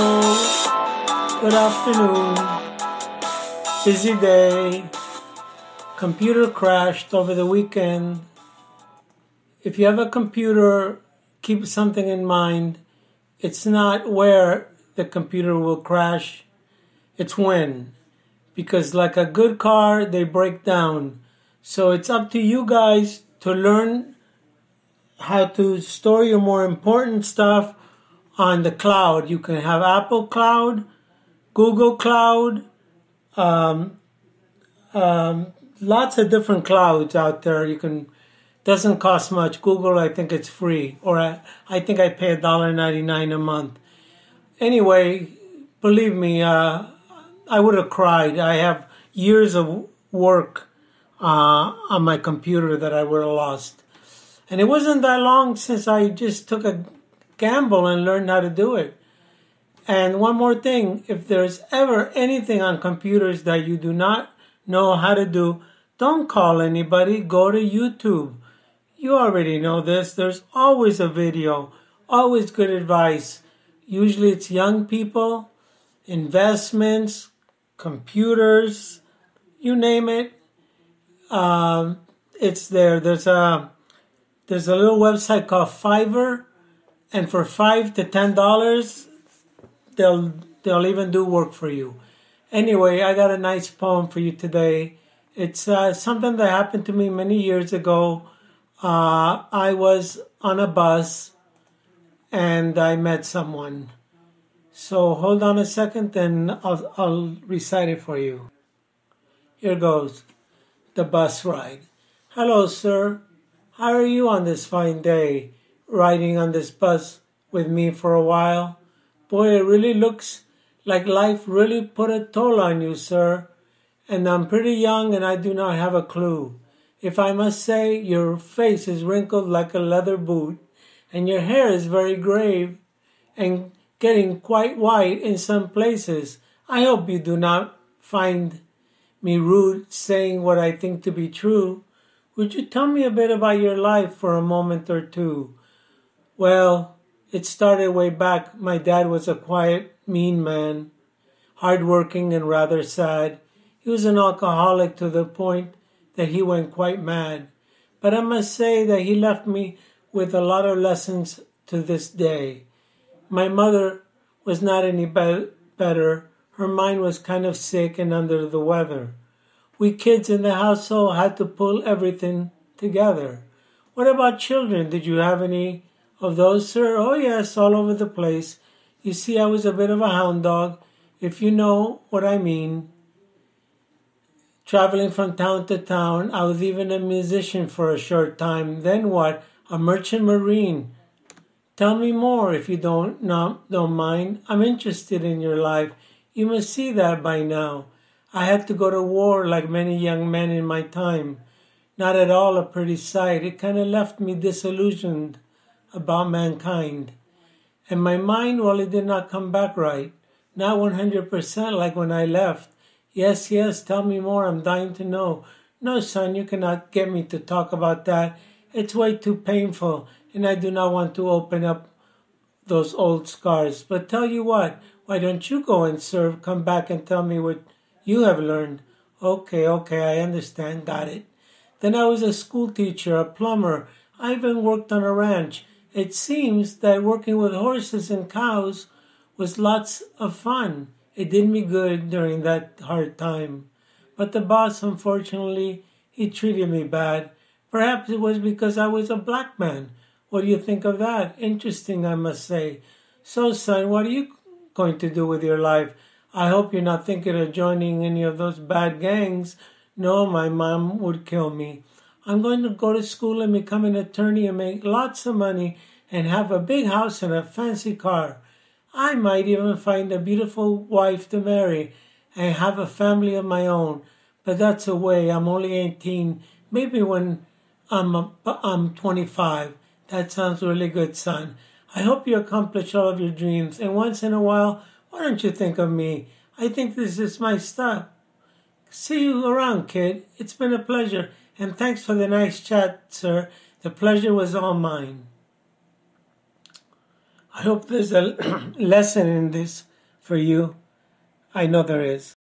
Good afternoon. Busy day. Computer crashed over the weekend. If you have a computer, keep something in mind. It's not where the computer will crash, it's when. Because like a good car, they break down. So it's up to you guys to learn how to store your more important stuff on the cloud. You can have Apple Cloud, Google Cloud, lots of different clouds out there. Doesn't cost much. Google, I think it's free, or I think I pay $1.99 a month. Anyway, believe me, I would have cried. I have years of work on my computer that I would have lost. And it wasn't that long since I just took a gamble and learned how to do it. And one more thing, if there's ever anything on computers that you do not know how to do, don't call anybody, go to YouTube. You already know this. There's always a video, always good advice. Usually it's young people, investments, computers, you name it. It's there. There's a little website called Fiverr, and for $5 to $10, they'll even do work for you. Anyway, I got a nice poem for you today. It's something that happened to me many years ago. I was on a bus and I met someone. So hold on a second and I'll recite it for you. Here goes. The bus ride. Hello, sir. How are you on this fine day? Riding on this bus with me for a while? Boy, it really looks like life really put a toll on you, sir. And I'm pretty young and I do not have a clue. If I must say, your face is wrinkled like a leather boot, and your hair is very grave and getting quite white in some places. I hope you do not find me rude saying what I think to be true. Would you tell me a bit about your life for a moment or two? Well, it started way back. My dad was a quiet, mean man, hardworking and rather sad. He was an alcoholic to the point that he went quite mad. But I must say that he left me with a lot of lessons to this day. My mother was not any better. Her mind was kind of sick and under the weather. We kids in the household had to pull everything together. What about children? Did you have any of those, sir? Oh, yes, all over the place. You see, I was a bit of a hound dog, if you know what I mean. Traveling from town to town. I was even a musician for a short time. Then what? A merchant marine. Tell me more if you don't mind. I'm interested in your life. You must see that by now. I had to go to war like many young men in my time. Not at all a pretty sight. It kind of left me disillusioned about mankind. And my mind, well, it did not come back right. Not 100% like when I left. Yes, tell me more. I'm dying to know. No, son, you cannot get me to talk about that. It's way too painful, and I do not want to open up those old scars. But tell you what, why don't you go and serve? Come back and tell me what you have learned. Okay, I understand. Got it. Then I was a school teacher, a plumber. I even worked on a ranch. It seems that working with horses and cows was lots of fun. It did me good during that hard time. But the boss, unfortunately, he treated me bad. Perhaps it was because I was a black man. What do you think of that? Interesting, I must say. So, son, what are you going to do with your life? I hope you're not thinking of joining any of those bad gangs. No, my mom would kill me. I'm going to go to school and become an attorney and make lots of money and have a big house and a fancy car. I might even find a beautiful wife to marry and have a family of my own. But that's a way. I'm only 18. Maybe when I'm 25. That sounds really good, son. I hope you accomplish all of your dreams. And once in a while, why don't you think of me? I think this is my stuff. See you around, kid. It's been a pleasure. And thanks for the nice chat, sir. The pleasure was all mine. I hope there's a lesson in this for you? I know there is.